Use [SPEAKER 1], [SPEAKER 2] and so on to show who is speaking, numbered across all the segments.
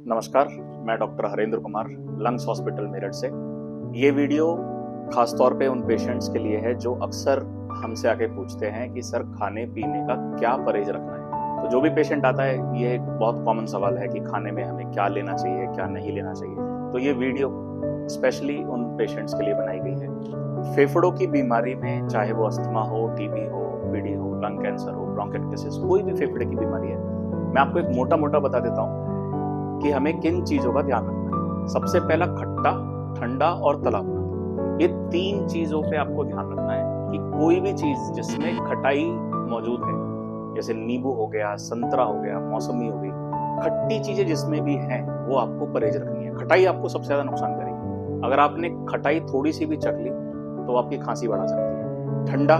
[SPEAKER 1] नमस्कार, मैं doctor Harendra Kumar, lungs hospital Meerut से। ये वीडियो खास तौर पे उन पेशेंट्स के लिए है जो अक्सर हमसे आके पूछते हैं कि सर खाने पीने का क्या परहेज रखना है। तो जो भी पेशेंट आता है, ये एक बहुत कॉमन सवाल है कि खाने में हमें क्या लेना चाहिए, क्या नहीं लेना चाहिए। तो ये वीडियो स्पेशली उन पेशेंट्स के लिए बनाई गई है। फेफड़ों की बीमारी में, चाहे वो अस्थमा हो, टीबी हो, पीडी हो, लंग कैंसर हो, ब्रोंकाइटिस, कोई भी फेफड़े की बीमारी है, मैं आपको एक मोटा मोटा बता देता हूँ कि हमें किन चीजों का ध्यान रखना है। सबसे पहला, खट्टा, ठंडा और तला हुआ, ये तीन चीजों पे आपको ध्यान रखना है कि कोई भी चीज जिसमें खटाई मौजूद है, जैसे नींबू हो गया, संतरा हो गया, मौसमी हो गई, खट्टी चीजें जिसमें भी हैं वो आपको परहेज रखनी है। खटाई आपको सबसे ज्यादा नुकसान करेगी। अगर आपने खटाई थोड़ी सी भी चख ली तो आपकी खांसी बढ़ा सकती है। ठंडा,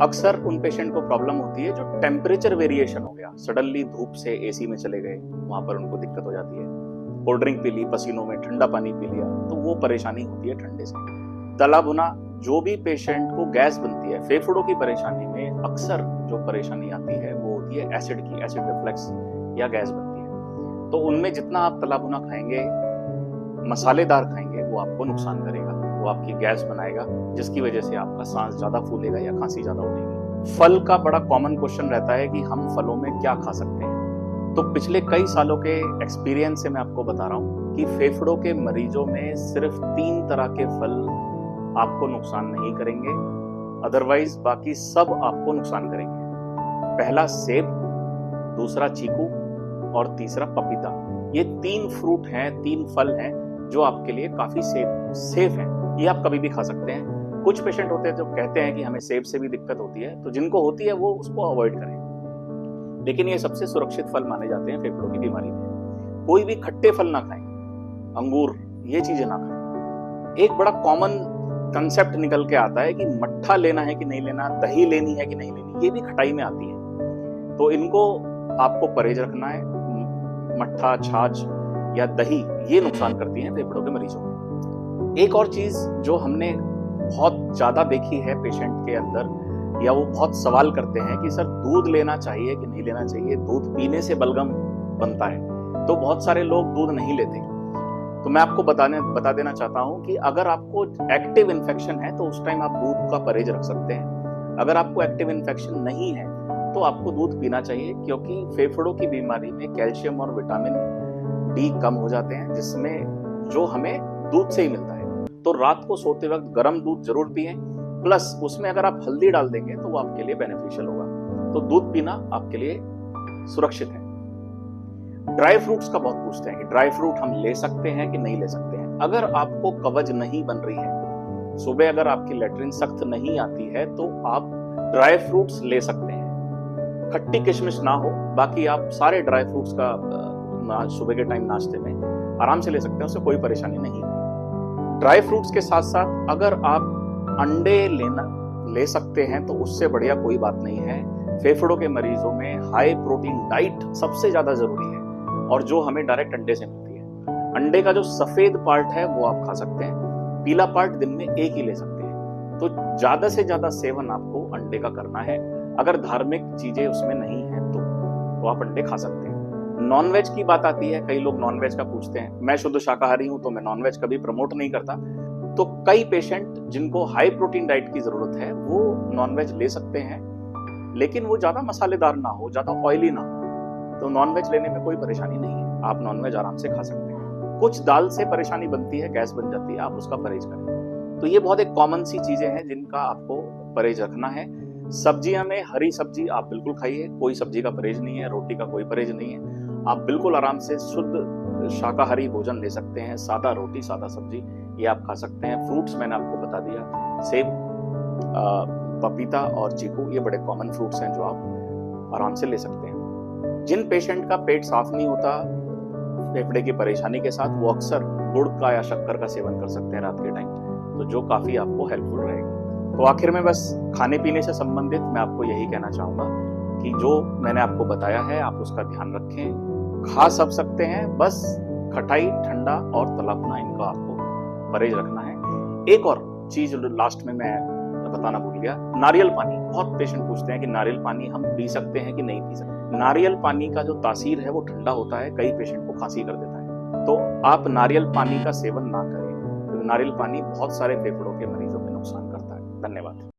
[SPEAKER 1] अक्सर उन पेशेंट को प्रॉब्लम होती है जो टेम्परेचर वेरिएशन हो गया, सडनली धूप से एसी में चले गए, वहां पर उनको दिक्कत हो जाती है। कोल्ड ड्रिंक पी ली, पसीनों में ठंडा पानी पी लिया, तो वो परेशानी होती है ठंडे से। तला भुना, जो भी पेशेंट को गैस बनती है, फेफड़ों की परेशानी में अक्सर जो परेशानी आती है वो होती है एसिड की, एसिड रिफ्लक्स या गैस बनती है। तो उनमें जितना आप तला भुना खाएंगे, मसालेदार खाएंगे, वो आपको नुकसान करेगा, वो आपकी गैस बनाएगा, जिसकी वजह से आपका सांस ज्यादा फूलेगा या खांसी ज्यादा उठेगी। फल का बड़ा कॉमन क्वेश्चन रहता है कि हम फलों में क्या खा सकते हैं। तो पिछले कई सालों के एक्सपीरियंस से मैं आपको बता रहा हूँ कि फेफड़ों के मरीजों में सिर्फ 3 तरह के फल आपको नुकसान नहीं करेंगे, अदरवाइज बाकी सब आपको नुकसान करेंगे। पहला सेब, दूसरा चीकू और तीसरा पपीता। ये 3 फ्रूट हैं, 3 फल हैं जो आपके लिए काफी सेफ हैं। ये आप कभी भी खा सकते हैं। कुछ पेशेंट होते हैं जो कहते हैं कि हमें सेब से भी दिक्कत होती है, तो जिनको होती है वो उसको अवॉइड करें, लेकिन ये सबसे सुरक्षित फल माने जाते हैं फेफड़ों की बीमारी में। कोई भी खट्टे फल ना खाएं, अंगूर, ये चीजें ना खाएं। एक बड़ा कॉमन कंसेप्ट निकल के आता है कि मट्ठा लेना है कि नहीं लेना, दही लेनी है कि नहीं लेनी, ये भी खटाई में आती है। तो इनको आपको परहेज रखना है। मट्ठा, छाछ या दही ये नुकसान करती हैं फेफड़ों के मरीजों में। एक और चीज जो हमने बहुत ज्यादा देखी है पेशेंट के अंदर, या वो बहुत सवाल करते हैं कि सर दूध लेना चाहिए कि नहीं लेना चाहिए, दूध पीने से बलगम बनता है। तो बहुत सारे लोग दूध नहीं लेते। तो मैं आपको बता देना चाहता हूं कि अगर आपको एक्टिव इन्फेक्शन है तो उस टाइम आप दूध का परहेज रख सकते हैं। अगर आपको एक्टिव इन्फेक्शन नहीं है तो आपको दूध पीना चाहिए, क्योंकि फेफड़ों की बीमारी में कैल्शियम और विटामिन डी कम हो जाते हैं, जिसमें जो हमें दूध से ही मिलता है। तो रात को सोते वक्त गर्म दूध जरूर पिएं, प्लस उसमें अगर आप हल्दी डाल देंगे तो वो आपके लिए बेनिफिशियल होगा। तो दूध पीना आपके लिए सुरक्षित है। ड्राई फ्रूट्स का बहुत पूछते हैं कि ड्राई फ्रूट हम ले सकते हैं कि नहीं ले सकते हैं। अगर आपको कब्ज नहीं बन रही है, सुबह अगर आपकी लेटरिन सख्त नहीं आती है, तो आप ड्राई फ्रूट्स ले सकते हैं। खट्टी किशमिश ना हो, बाकी आप सारे ड्राई फ्रूट्स का सुबह के टाइम नाश्ते में आराम से ले सकते हैं, उससे कोई परेशानी नहीं है। ड्राई फ्रूट्स के साथ साथ अगर आप अंडे ले सकते हैं तो उससे बढ़िया कोई बात नहीं है। फेफड़ों के मरीजों में हाई प्रोटीन डाइट सबसे ज्यादा जरूरी है, और जो हमें डायरेक्ट अंडे से मिलती है। अंडे का जो सफेद पार्ट है वो आप खा सकते हैं, पीला पार्ट दिन में एक ही ले सकते हैं। तो ज्यादा से ज्यादा सेवन आपको अंडे का करना है। अगर धार्मिक चीजें उसमें नहीं है तो आप अंडे खा सकते हैं। नॉनवेज की बात आती है, कई लोग नॉनवेज का पूछते हैं। मैं शुद्ध शाकाहारी हूं तो मैं नॉनवेज कभी प्रमोट नहीं करता। तो कई पेशेंट जिनको हाई प्रोटीन डाइट की जरूरत है वो नॉनवेज ले सकते हैं, लेकिन वो ज्यादा मसालेदार ना हो, ज्यादा ऑयली ना हो। तो नॉनवेज लेने में कोई परेशानी नहीं है, आप नॉनवेज आराम से खा सकते हैं। कुछ दाल से परेशानी बनती है, गैस बन जाती है, आप उसका परहेज करें। तो ये बहुत एक कॉमन सी चीजें हैं जिनका आपको परहेज रखना है। सब्जियां में हरी सब्जी आप बिल्कुल खाइए, कोई सब्जी का परहेज नहीं है, रोटी का कोई परहेज नहीं है। आप बिल्कुल आराम से शुद्ध शाकाहारी भोजन ले सकते हैं। सादा रोटी, सादा सब्जी ये आप खा सकते हैं। फ्रूट्स मैंने आपको बता दिया, सेब, पपीता और चीकू, ये बड़े कॉमन फ्रूट्स हैं जो आप आराम से ले सकते हैं। जिन पेशेंट का पेट साफ नहीं होता फेफड़े की परेशानी के साथ, वो अक्सर गुड़ का या शक्कर का सेवन कर सकते हैं रात के टाइम, तो जो काफी आपको हेल्पफुल रहेगा। तो आखिर में बस खाने पीने से संबंधित मैं आपको यही कहना चाहूंगा कि जो मैंने आपको बताया है आप उसका ध्यान रखें। खा सब सकते हैं, बस खटाई, ठंडा और तला भुना, इनका आपको परहेज रखना है। एक और चीज लास्ट में मैं बताना भूल गया, नारियल पानी। बहुत पेशेंट पूछते हैं कि नारियल पानी हम पी सकते हैं कि नहीं पी सकते। नारियल पानी का जो तासीर है वो ठंडा होता है, कई पेशेंट को खांसी कर देता है। तो आप नारियल पानी का सेवन ना करें, क्योंकि नारियल पानी बहुत सारे फेफड़ों के मरीजों में नुकसान करता है। धन्यवाद।